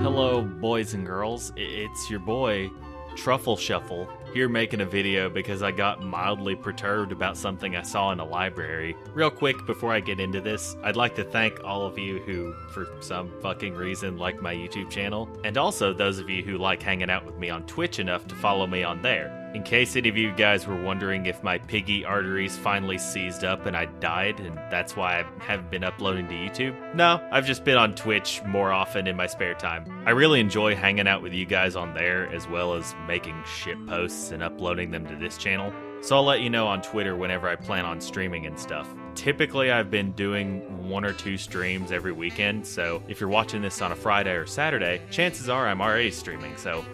Hello, boys and girls. It's your boy, Truffle Shuffle, here making a video because I got mildly perturbed about something I saw in a library. Real quick, before I get into this, I'd like to thank all of you who, for some fucking reason, like my YouTube channel, and also those of you who like hanging out with me on Twitch enough to follow me on there. In case any of you guys were wondering if my piggy arteries finally seized up and I died, and that's why I haven't been uploading to YouTube, no, I've just been on Twitch more often in my spare time. I really enjoy hanging out with you guys on there, as well as making shit posts and uploading them to this channel. So I'll let you know on Twitter whenever I plan on streaming and stuff. Typically, I've been doing 1 or 2 streams every weekend, so if you're watching this on a Friday or Saturday, chances are I'm already streaming, so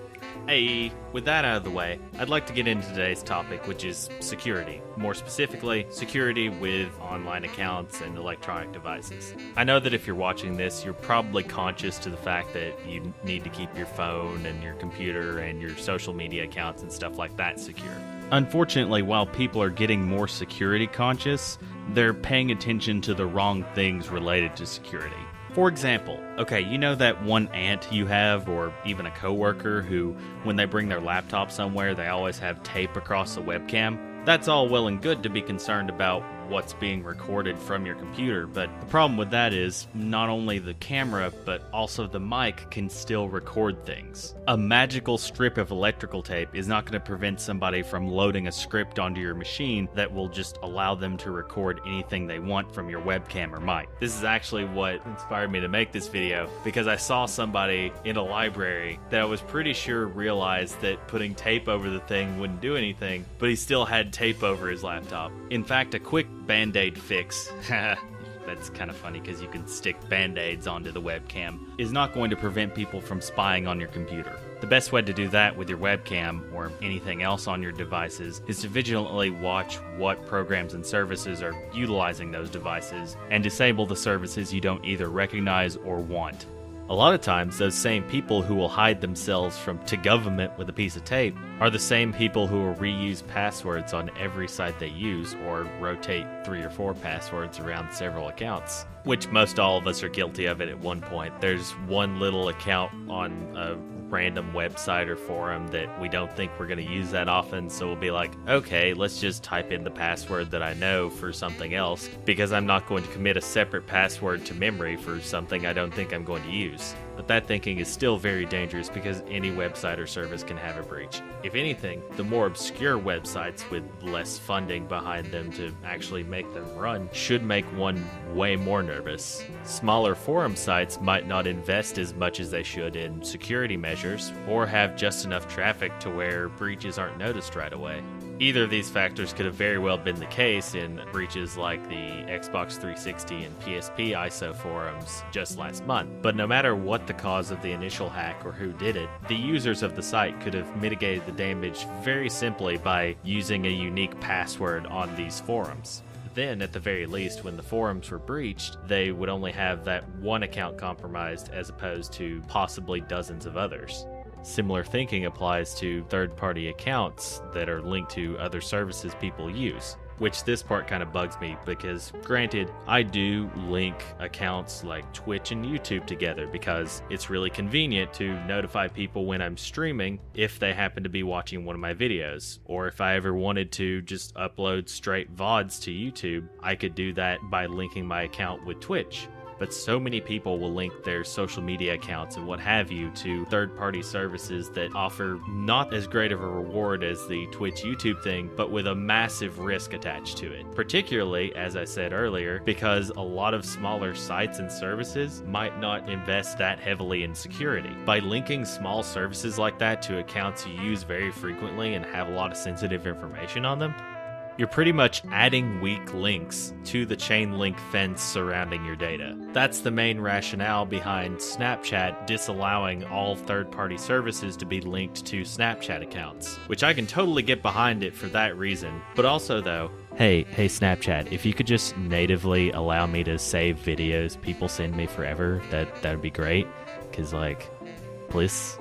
hey, with that out of the way, I'd like to get into today's topic, which is security. More specifically, security with online accounts and electronic devices. I know that if you're watching this, you're probably conscious to the fact that you need to keep your phone and your computer and your social media accounts and stuff like that secure. Unfortunately, while people are getting more security conscious, they're paying attention to the wrong things related to security. For example, okay, you know that one aunt you have, or even a coworker who, when they bring their laptop somewhere, they always have tape across the webcam? That's all well and good to be concerned about what's being recorded from your computer, but the problem with that is not only the camera, but also the mic can still record things. A magical strip of electrical tape is not going to prevent somebody from loading a script onto your machine that will just allow them to record anything they want from your webcam or mic. This is actually what inspired me to make this video, because I saw somebody in a library that I was pretty sure realized that putting tape over the thing wouldn't do anything, but he still had tape over his laptop. In fact, a quick Band-Aid fix, that's kind of funny because you can stick Band-Aids onto the webcam, is not going to prevent people from spying on your computer. The best way to do that with your webcam or anything else on your devices is to vigilantly watch what programs and services are utilizing those devices and disable the services you don't either recognize or want. A lot of times, those same people who will hide themselves to government with a piece of tape are the same people who will reuse passwords on every site they use, or rotate 3 or 4 passwords around several accounts, which most all of us are guilty of it at one point. There's one little account on a random website or forum that we don't think we're going to use that often, so we'll be like, okay, let's just type in the password that I know for something else, because I'm not going to commit a separate password to memory for something I don't think I'm going to use. But that thinking is still very dangerous because any website or service can have a breach. If anything, the more obscure websites with less funding behind them to actually make them run should make one way more nervous. Smaller forum sites might not invest as much as they should in security measures, or have just enough traffic to where breaches aren't noticed right away. Either of these factors could have very well been the case in breaches like the Xbox 360 and PSP ISO forums just last month. But no matter what the cause of the initial hack or who did it, the users of the site could have mitigated the damage very simply by using a unique password on these forums. Then, at the very least, when the forums were breached, they would only have that one account compromised as opposed to possibly dozens of others. Similar thinking applies to third-party accounts that are linked to other services people use, which this part kind of bugs me because, granted, I do link accounts like Twitch and YouTube together because it's really convenient to notify people when I'm streaming if they happen to be watching one of my videos, or if I ever wanted to just upload straight VODs to YouTube, I could do that by linking my account with Twitch. But so many people will link their social media accounts and what have you to third-party services that offer not as great of a reward as the Twitch YouTube thing, but with a massive risk attached to it. Particularly, as I said earlier, because a lot of smaller sites and services might not invest that heavily in security. By linking small services like that to accounts you use very frequently and have a lot of sensitive information on them, you're pretty much adding weak links to the chain link fence surrounding your data. That's the main rationale behind Snapchat disallowing all third-party services to be linked to Snapchat accounts, which I can totally get behind it for that reason. But also though, hey Snapchat, if you could just natively allow me to save videos people send me forever, that would be great. Cause like, please.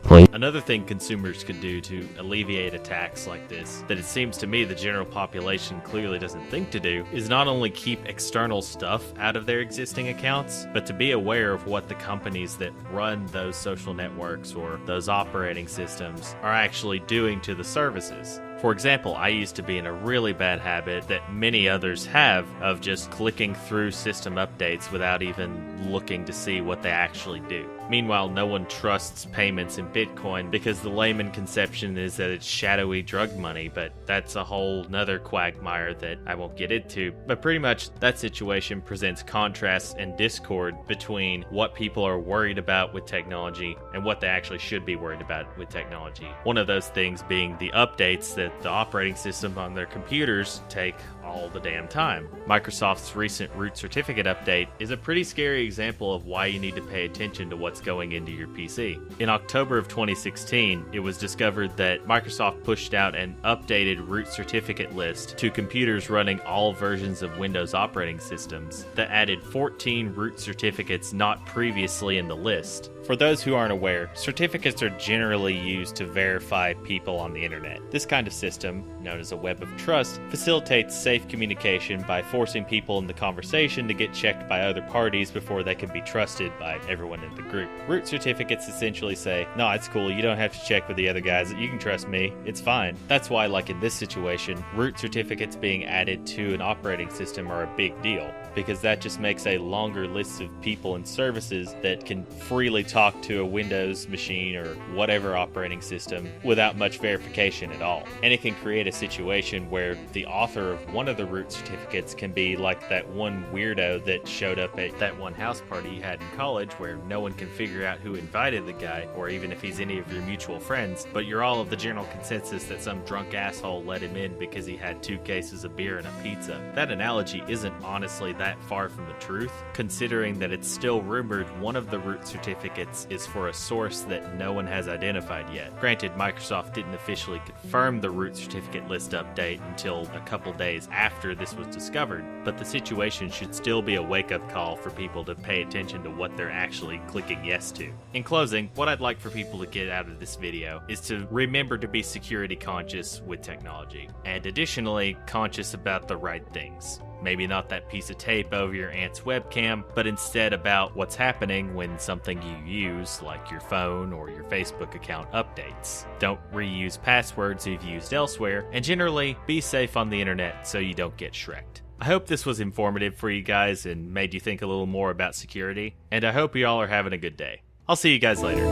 Another thing consumers could do to alleviate attacks like this, that it seems to me the general population clearly doesn't think to do, is not only keep external stuff out of their existing accounts, but to be aware of what the companies that run those social networks or those operating systems are actually doing to the services. For example, I used to be in a really bad habit that many others have of just clicking through system updates without even looking to see what they actually do. Meanwhile, no one trusts payments in Bitcoin because the layman conception is that it's shadowy drug money, but that's a whole nother quagmire that I won't get into. But pretty much that situation presents contrasts and discord between what people are worried about with technology and what they actually should be worried about with technology. One of those things being the updates that the operating system on their computers take all the damn time. Microsoft's recent root certificate update is a pretty scary example of why you need to pay attention to what's going into your PC. In October of 2016, it was discovered that Microsoft pushed out an updated root certificate list to computers running all versions of Windows operating systems that added 14 root certificates not previously in the list. For those who aren't aware, certificates are generally used to verify people on the internet. This kind of system, known as a web of trust, facilitates safe communication by forcing people in the conversation to get checked by other parties before they can be trusted by everyone in the group. Root certificates essentially say, no, it's cool, you don't have to check with the other guys, you can trust me, it's fine. That's why, like in this situation, root certificates being added to an operating system are a big deal, because that just makes a longer list of people and services that can freely talk to a Windows machine or whatever operating system without much verification at all. And it can create a situation where the author of one of the root certificates can be like that one weirdo that showed up at that one house party you had in college where no one can figure out who invited the guy, or even if he's any of your mutual friends, but you're all of the general consensus that some drunk asshole let him in because he had 2 cases of beer and a pizza. That analogy isn't honestly that far from the truth, considering that it's still rumored one of the root certificates is for a source that no one has identified yet. Granted, Microsoft didn't officially confirm the root certificate list update until a couple days after this was discovered, but the situation should still be a wake-up call for people to pay attention to what they're actually clicking yes to. In closing, what I'd like for people to get out of this video is to remember to be security conscious with technology, and additionally conscious about the right things. Maybe not that piece of tape over your aunt's webcam, but instead about what's happening when something you use, like your phone or your Facebook account, updates. Don't reuse passwords you've used elsewhere, and generally, be safe on the internet so you don't get shreked. I hope this was informative for you guys and made you think a little more about security, and I hope you all are having a good day. I'll see you guys later.